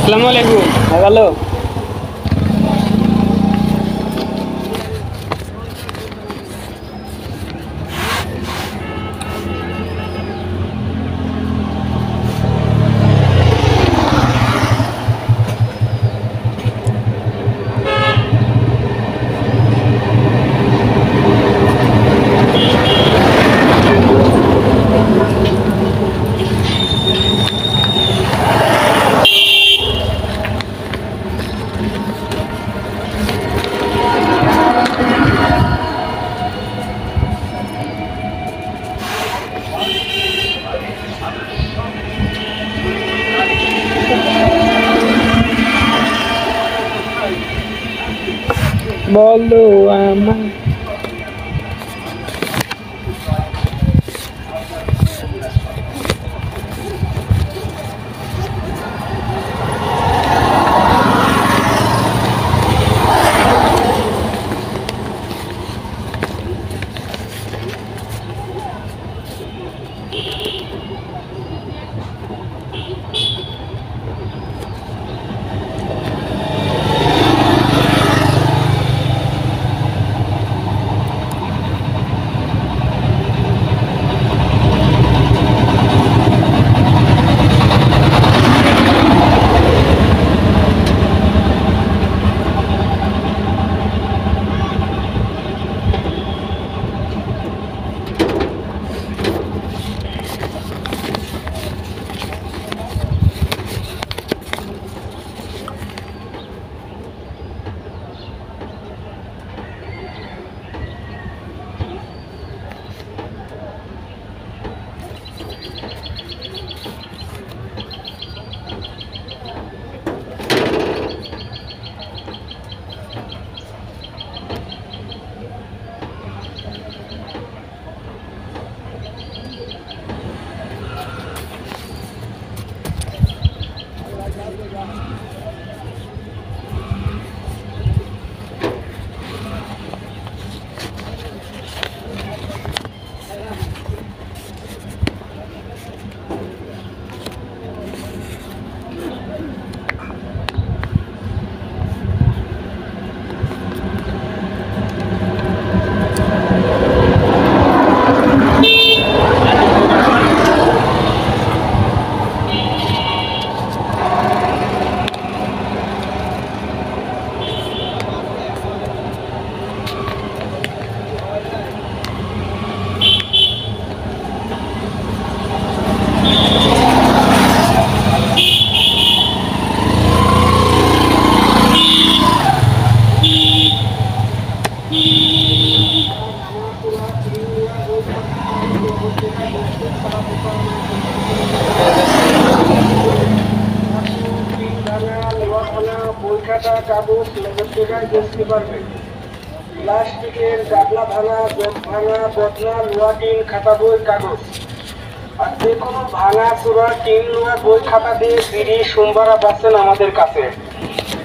আসসালামু আলাইকুম। ভালো। বলো আমার কাগজ দেখতে পারবেন। প্লাস্টিকের গাবলা ভাঙা, জগ ভাঙা, বদলা, লোহা, টিন, খাতা, বই, কাগজ আর যে কোনো ভাঙা চূড়া টিন, লোহা, বই, খাতা দিয়ে বিড়ি সোমবারা পাচ্ছেন আমাদের কাছে।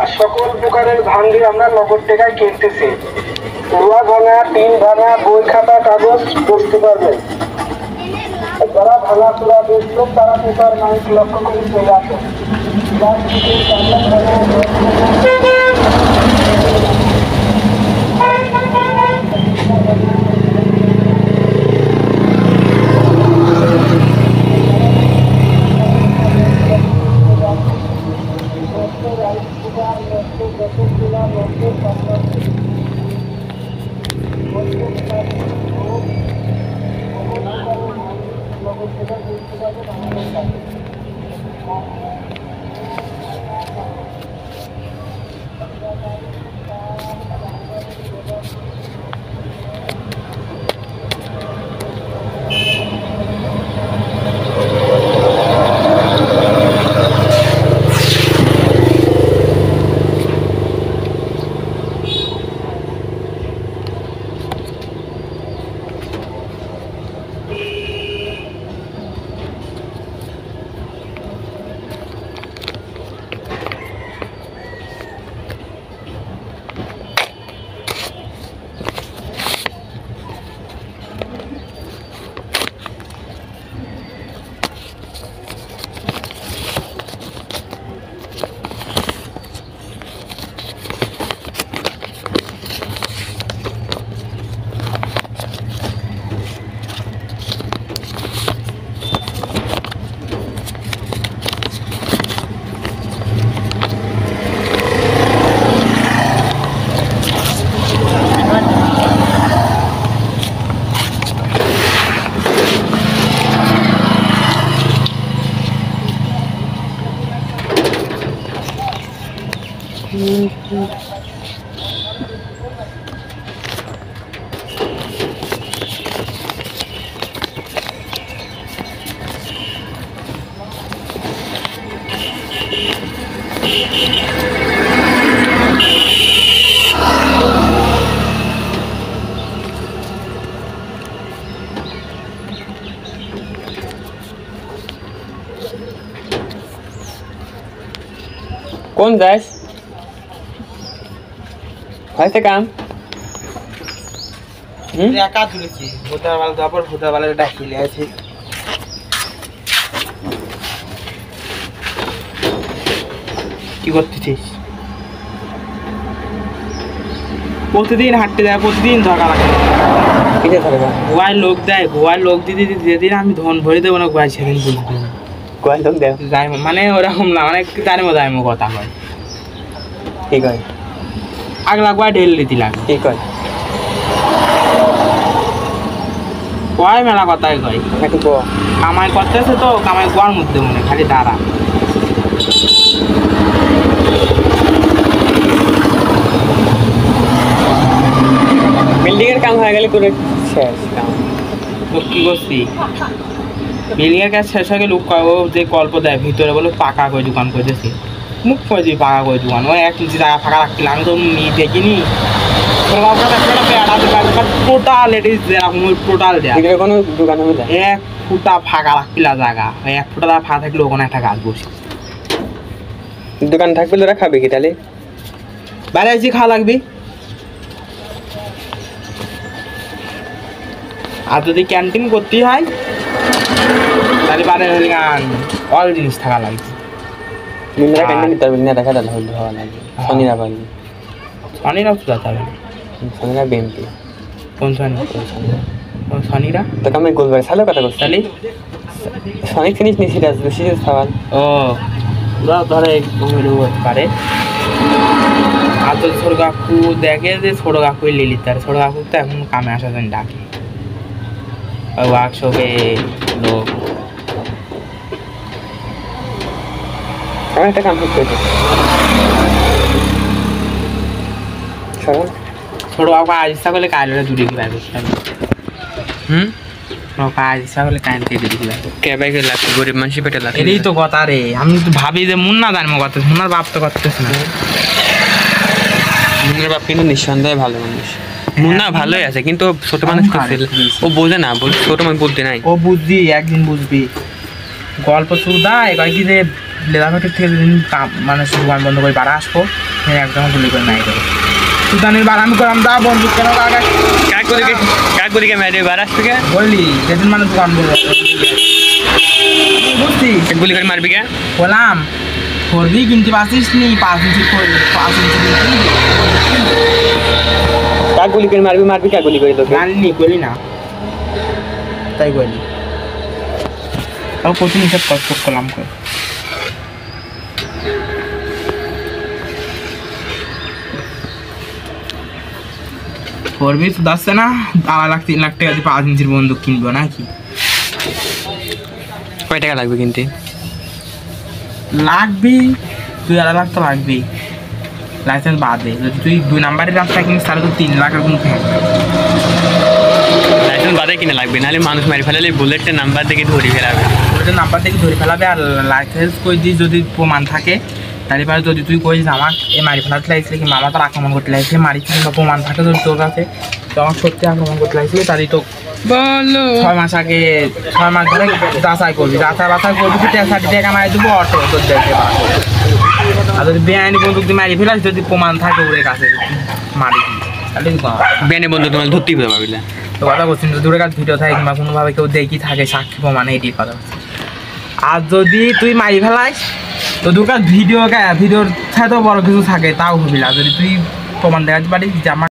আর সকল প্রকারের ভাঙি আমরা নগদ টাকায় কিনতেছি। লোহা ভাঙা, টিন ভাঙা, বই, খাতা, কাগজ বুঝতে পারবেন। যারা ভাঙা চূড়া বেচছেন তারা পেপার মাইক লক্ষ্য করে চলে আসেন। প্লাস্টিকের গাবলা ভাঙা, কোন যাস হয়েছে কাম একা তুলেছি ভোটার বাল তারপর ভোটার বালের ডাকিলে আছে কি করতেছিস প্রতিদিন হাঁটতে যায় প্রতিদিন ধরা লাগে কিসে থাকবে গোয়ায় লোক দেয় গোয়ায় লোক দিতে দিতে যেদিন আমি ধন ভরে দেবো না গোয়ায় সেদিন বুঝবো কয় লোক দেও যাই মানে ওরকম না মানে তার মধ্যে আমি কথা হয় ঠিক হয় আগলা গোয়ায় ঢেল দিতে লাগে ঠিক হয় কয় মেলা কথাই কয় একটু কো কামাই করতেছে তো কামাই গোয়ার মধ্যে মনে খালি দাঁড়া বিল্ডিং এর কাম হয়ে গেলে করে শেষ কাম তো কি করছি বিল্ডিং এর কাজ শেষ হয়ে গেলে ও যে গল্প দেয় ভিতরে বলো পাকা করে দোকান করেছে মুখ করে দিই পাকা করে দোকান ওই 1 ইঞ্চি জায়গা ফাঁকা রাখছিল আমি তো দেখিনি টোটাল এটিস যেরকম টোটাল দেয় ভিতরে কোনো দোকান হবে না 1 ফুটা ফাঁকা রাখছিলা জায়গা ওই 1 ফুটা ফাঁকা থাকলে ওখানে একটা গাছ বসে দোকান থাকবে তোরা খাবে কি তাহলে বাইরে এসে খাওয়া লাগবে আর যদি ক্যান্টিন করতেই হয় তাহলে বাইরে গান অল জিনিস থাকা লাগবে মিনরা ক্যান্টিন নিতে পারবে না দেখা দাদা হল হওয়া লাগে শনিরা পারবে শনিরাও তো যেতে হবে শনিরা বিএমপি কোন শনি শনিরা তো কামে গোলবার সালো কথা করছিস তাহলে শনি ফিনিশ নি সিরিয়াস বেশি সওয়াল ও ওরা ধরে ঘুমিয়ে উঠতে পারে আর তো ছোট কাকু দেখে যে ছোট কাকু লিলি তার ছোট কাকু তো এখন কামে আসার জন্য ডাকে ওই ওয়ার্কশপে লোক আমি একটা কাম করতে ছোট কাকু আজ ইচ্ছা করলে কাল দূরে কি পাবে কাজ ইচ্ছা করলে কাল থেকে দূরে কি পাবে কে বাইকে লাগছে গরিব মানুষই পেটে লাগছে এটাই তো কথা রে আমি তো ভাবি যে মুন্না জানবো কথা মুন্নার বাপ তো করতেছে না মুন্নার বাপ কিন্তু নিঃসন্দেহে ভালো মানুষ মুন্না ভালোই আছে কিন্তু ছোট মানুষ ও বোঝে না ছোট মানুষ বলতে নাই ও বুঝবি একদিন বুঝবি গল্প শুরু দেয় কয় কি যে লেদারঘাটের থেকে যেদিন মানে দোকান বন্ধ করে বাড়া আসবো একদম গুলি করে নাই করে সুদানের বার আমি করলাম দা বন্ধু কেন কাকুরিকে মেরে বারাস থেকে বললি যেদিন মানে দোকান বন্ধ বুঝছি গুলি করে মারবি কে বললাম করবি কিনতে পারছিস নি 5 ইঞ্চি 5 ইঞ্চি কাক গুলি করে মারবি কে গুলি করে তোকে জানলি বলি না তাই বলি তাও প্রতিদিন সব কষ্ট করলাম করে করবি তো যাচ্ছে না 2 লাখ 3 লাখ টাকা দিয়ে 5 ইঞ্চির বন্দুক কিনবো নাকি কয় টাকা লাগবে কিনতে লাগবি 2 লাখ তো লাগবেই লাইসেন্স বাদে যদি তুই 2 নাম্বারের রাস্তা কিনিস তাহলে তো 3 লাখের কোনো লাইসেন্স বাদে কিনে লাগবে নাহলে মানুষ মারি ফেলালে বুলেটের নাম্বার দেখে ধরে ফেলাবে বুলেটের নাম্বার দেখে ধরে ফেলাবে আর লাইসেন্স কই দিস যদি প্রমাণ থাকে তাহলে পরে যদি তুই কইস আমার এই মারি ফেলাতে লাগছিল কি মামা তোর আক্রমণ করতে লাগছিল মারি কিংবা প্রমাণ থাকে যদি তোর কাছে তখন সত্যি আক্রমণ করতে লাগছিল তাহলে তো বলো 6 মাস আগে 6 মাস ধরে যাচাই করবি বাছাই করবি তুই সার্টিফিকেট কামাই দেবো অটো তোর দেখে আর যদি বেআইনি বন্দুক দিয়ে মারি ফেলাস যদি প্রমাণ থাকে ওর কাছে মারি তাহলে বেনে বন্ধু তোমার ধরতেই হবে ভাবিলা তো কথা বলছি যদি ওর কাছে ভিডিও থাকে কিংবা কোনোভাবে কেউ দেখি থাকে সাক্ষী প্রমাণ এইটির কথা বলছি আর যদি তুই মারি ফেলাস তো তোর কাছে ভিডিওর সাথেও বড় কিছু থাকে তাও হবি না যদি তুই প্রমাণ দেখাতে পারিস যে আমার